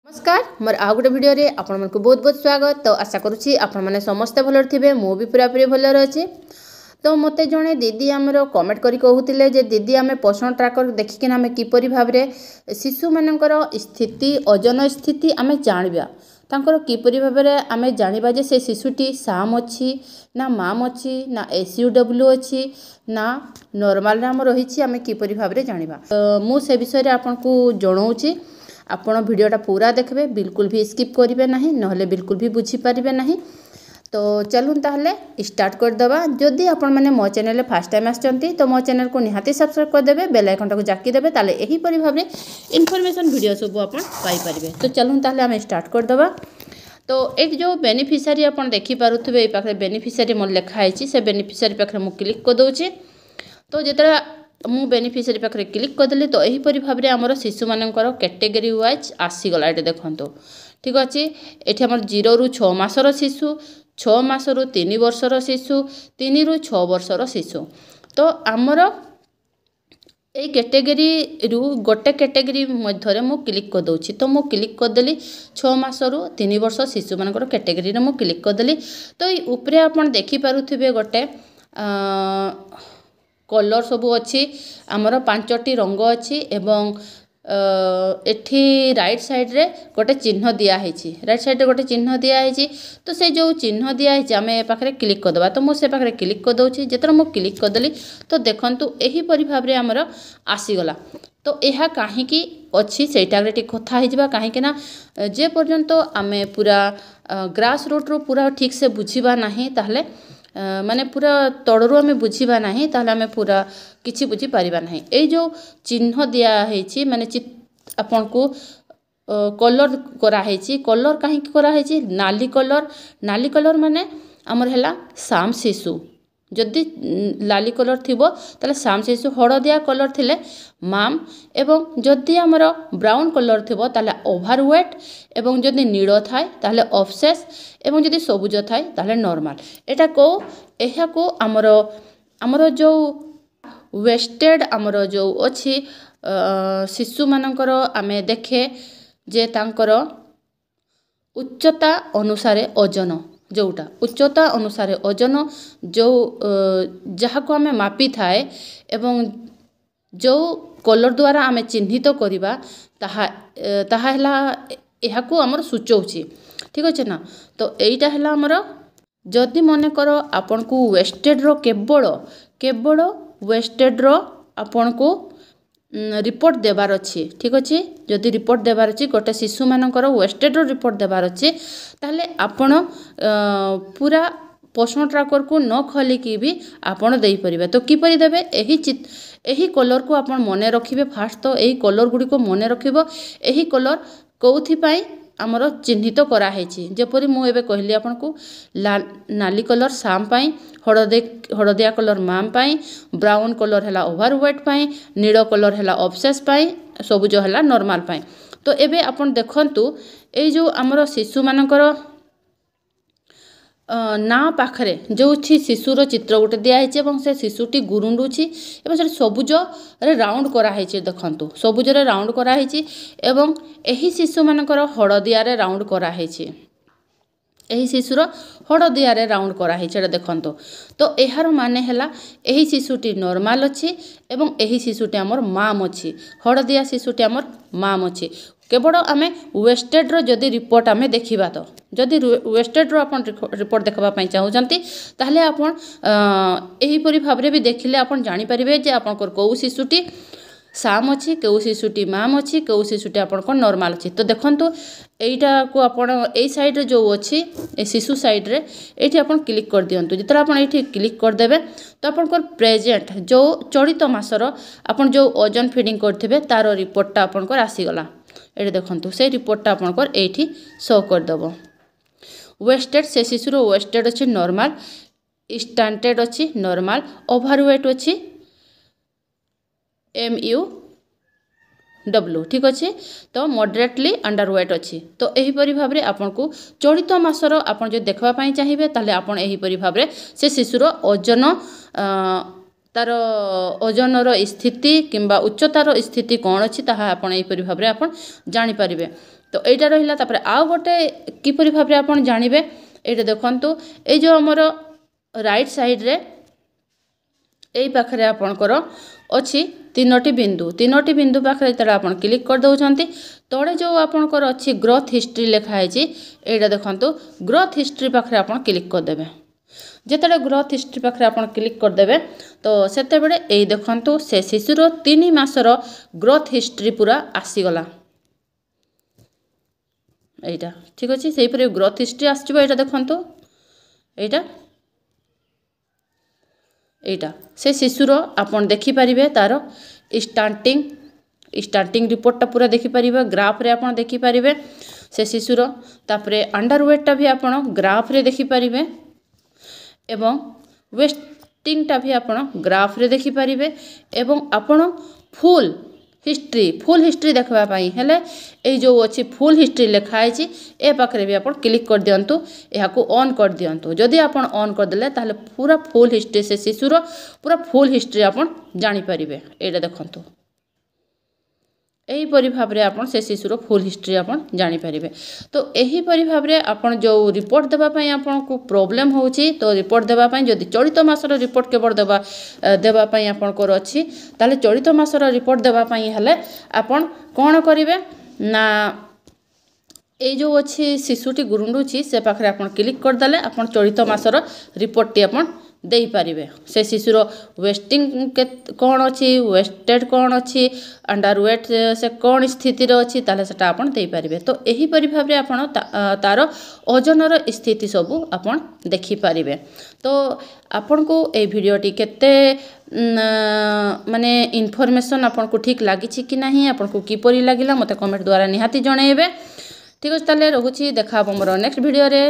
नमस्कार मोर आउ गोटे भिडियो रे आपण मानक बहुत बहुत स्वागत। तो आशा करुच्ची आपण मैंने समस्ते भल थे मु भी पूरापूरी भलर अच्छी। तो मते जड़े दीदी आमर कमेंट करी कहूतिले जे दीदी आमे पोषण ट्राकर देखिकिना आमे किपरि भाबरे शिशु मानकर स्थिति ओजन स्थिति आमे जानिबा तांकर किपरि भाबरे आमे जानिबा जे से शिशुटी साम अच्छी ना माम अच्छी ना एसयूडब्ल्यू अच्छी ना नॉर्मल राम रही आमे किपरि भाबरे जानिबा। मु से विषय रे आपनकू जणाउची आपण भिडियोटा पूरा देखबे बिल्कुल भी स्किप करेंगे ना नहले बिल्कुल भी बुझीपारे ना। तो चलूँ ताहले स्टार्ट करदे। जदि आपण मैंने मो चैनल फास्ट टाइम आसचंती तो मो चैनल को निहाती सब्सक्राइब करदे बेल आइकन को जाकी देबे ताले एही परि भाबरे इनफॉरमेशन वीडियो सब आपण पाई परिबे। तो चलूँ ताहले आम स्टार्ट करदे। तो एक जो बेनिफिशियरी आपण देखि पारुथबे ए पाखे बेनिफिशियरी मोर लिखा है से बेनिफिशियरी पाखे मु क्लिक कर दोची। तो जेतरा मु बेनिफिशियरी पाखे क्लिक करदेली तो यहीपरि भाव में आमर शिशु मानकर कैटेगरी वाइज आसीगला। ये देखो ठीक अच्छे ये आम 0 ରୁ 6 मासर शिशु 6 मासर 3 वर्षर शिशु 3 ରୁ 6 वर्षर शिशु। तो आमर ये कैटेगरी रु गोटे कैटेगरी मध्य मु क्लिक कर दूची। तो मु क्लिक करदेली 6 मासर 3 वर्ष शिशु मानकर कैटेगरी मु क्लिक करदेली। तो ये ऊपर आपन देखि पारुथिबे गोटे कलर सबू अच्छी आमर 5टी रंग अच्छी एवं एठी राइट साइड रे गोटे चिन्ह दियाई राइट साइड रे गोटे चिन्ह दियाई। तो से जो चिन्ह दियाई आम ए पाखे क्लिक करदे। तो मुझे पाखे क्लिक कर दूची। जितना मु क्लिक करदेली तो देखंतु एही परि भाव में आमर आसीगला। तो यह कहीं अच्छी सेटा कथा हो कहीं ना जे पर्यंत आम पूरा ग्रास रूट रू पूरा ठीक से बुझीबा नहीं ताहले माने पूरा तड़रू आम बुझीबा नहीं ताहले आम पूरा किछि बुझी पारिबा नहीं। ए जो चिन्ह दिया है माने आपन को कलर करा है कलर कहीं करा है नाली कलर माने आमर हैला साम शिशु। जदि लाली कलर थिबो ताले साम शिशु हळदिया कलर थिले माम एवं जदि आमर ब्राउन कलर थिबो ताले ओभरवेट एवं जदि नील थाए ताले ऑफसेस एवं जदि सबुज थाए ताले नॉर्मल। एटा को एहा को आमर जो वेस्टेड आमर जो अछि शिशु मानकर आमे देखे जे तांकर उच्चता अनुसार ओजन जोटा उच्चता अनुसार ओजन जो जहाँ को आमे मापी थाए एवं जो कलर द्वारा आमे चिन्हित करिबा ताहा हैला एहा को आमर सूचौछि ठीक अछि ना। तो एइटा हैला आमर जदि मने करो आपन को वेस्टेड रो केवल वेस्टेड रो आपन को रिपोर्ट देबार अच्छी ठीक अच्छे। जदि रिपोर्ट देबार अच्छी गोटे शिशु मानकर वेस्टेड रो रिपोर्ट देबार अच्छे ताहले आपण पूरा पोषण ट्राकर को न खोलिकी भी आपण देई परिबे। तो किपरि देबे एही कलर को आपण मने रखिबे। फास्ट तो एही कलर गुडी को मने रखिबो। एही कलर कोउथि पई आमर चिन्हित करा हेछि जेपरि मु एबे कहली आपन को नाली कलर साम पाई हळदिया कलर माम पाई ब्राउन कलर हैला ओभरवेट पाई नील कलर हैला ऑफसेस पाई सबुज हैला नॉर्मल पाई। तो एबे आपन देखंतु ए जो आमर शिशु मानकर ना पाखरे जो शिशुर चित्र गोटे दिखाई से शिशुटी गुरुंडुची एवं से सबुज रे राउंड कराई देखंतु सबुज रे राउंड कराई एवं एही शिशु मानकर हळदिया रे राउंड कराई एही शिशुर हळदिया रे राउंड कराई देखंतु। तो एहार माने हैला एही शिशुटी नॉर्मल अच्छी एवं एही शिशुटी आमर माम अच्छी हळदिया शिशुटी आमर माम अच्छी। केवल आम वेस्टेड रो जदि रिपोर्ट आम देखा तो जदि वेस्टेड रो आपन रिपोर्ट देखा चाहूँगी ताहले आपन एहीपरि भाव में भी देखिले आपन जानि परिबे जे आपनकर कौ शिशुटी साम अच्छी कौ शिशुटी माम अच्छी कौ शिशुटी आपनकर नॉर्मल अच्छी। तो देखंतु एइटा को आपन ए साइड रे जो अच्छी ए शिशु साइड रे एठी आपन क्लिक कर दियंतु। जितरा आपन एठी क्लिक कर देबे तो आपनकर प्रेजेंट जो चलित मासर आपन जो ओजन फीडिंग करथिबे तार रिपोर्टटा आपनकर आसीगला। ये देखंतु से रिपोर्टटा आपनकर एठी शो कर देबो। वेस्टेड से शिशुर वेस्टेड अच्छी नॉर्मल स्टैंडर्ड अच्छी नॉर्मल ओभरवेट अच्छी MUW ठीक अच्छे। तो मॉडरेटली अंडरवेट अच्छी। तो यहीपरि भाव में आपन को चलित मासर आपन जो देखबा चाहिए ताहले आपन यहीपरि भाव में से शिशुर ओजन तार ओजन स्थिति किंबा उच्चतार स्थिति कौन अच्छी ताहा आपण एपरि भाबरे आपण जानि परिबे। तो এইটা রহিলা তারপরে আউ গোটে কিপরি ভাবে আপন জানিবে এইটা দেখন্তু এই যে আমার রাইট সাইড রে এই পাখরে আপনকৰ ଅଛି তিনোটি বিন্দু পাখরে যেটা আপন ক্লিক করে দউছন্তি তଳେ যে আপনকৰ ଅଛି গ্রোথ হিস্ট্রি লেখা আছে এইটা দেখন্তু গ্রোথ হিস্ট্রি পাখরে আপন ক্লিক করে দেবে যেতବେଳେ গ্রোথ হিস্ট্রি পাখরে আপন ক্লিক করে দেবে তো সেতেবেলে এই দেখন্তু সে শিশুর 3 মাসর গ্রোথ হিস্ট্রি পুরা আসিগলা এইটা ঠিক আছে সেইপরি গ্রোথ হিস্ট্রি আসଯିବ এইটা দেখন্তু এইটা से शिशुर आपन देखि परिबे तार स्टार्टिंग रिपोर्टटा पूरा देखि परिबे ग्राफ रे आपन देखि परिबे से शिशुर तापरे अंडरवेटटा भी आपन ग्राफ रे देखि परिबे एवं वेस्टिंगटा भी आपन ग्राफ रे देखि परिबे एवं आपन फुल हिस्ट्री देखबा पई हेले ए जो अछि फुल हिस्ट्री लिखा है ए पाखरे भी आपन क्लिक कर दियंतु एहाकू ऑन कर दियंतु जदि आपन ऑन कर देले ताहले पूरा फुल हिस्ट्री से शिशुर पूरा फुल हिस्ट्री आपन जानि परिबे एटा देखंतु एही परि भाबरे आपन से शिशुर फुल हिस्ट्री आपन जानि परिबे तो एही परि भाबरे आपन जो रिपोर्ट देबा पई आपन को प्रॉब्लम होउची तो रिपोर्ट देबा पई जदि चलित मासर रिपोर्ट केवल देबा पई आपन को अछि ताले चलित मासर रिपोर्ट देबा पई हले आपन कोन करिवे ना ए जो अछि शिशुटी गुरुंडुची से पाखरे आपन क्लिक कर दले आपन चलित मासर रिपोर्ट टी आपन देई पारिबे से शिशुर वेस्टिंग कौन अच्छी वेस्टेड कौन अच्छी अंडरवेट से कौन स्थिति रे अच्छी ताले सेटा आपन देई पारिबे तो एही परि भाबरे आपन तार ओजनर स्थिति सब आपन देखि पारिबे तो आपन को ए भिडियोटी केते माने इन्फॉर्मेशन आपन को ठीक लागि छि कि नाही आपन को की परि लागिला मते कमेंट द्वारा निहाती जणैबे ठीक अछि ताले रहुछि देखा हमर नेक्स्ट भिडियो रे।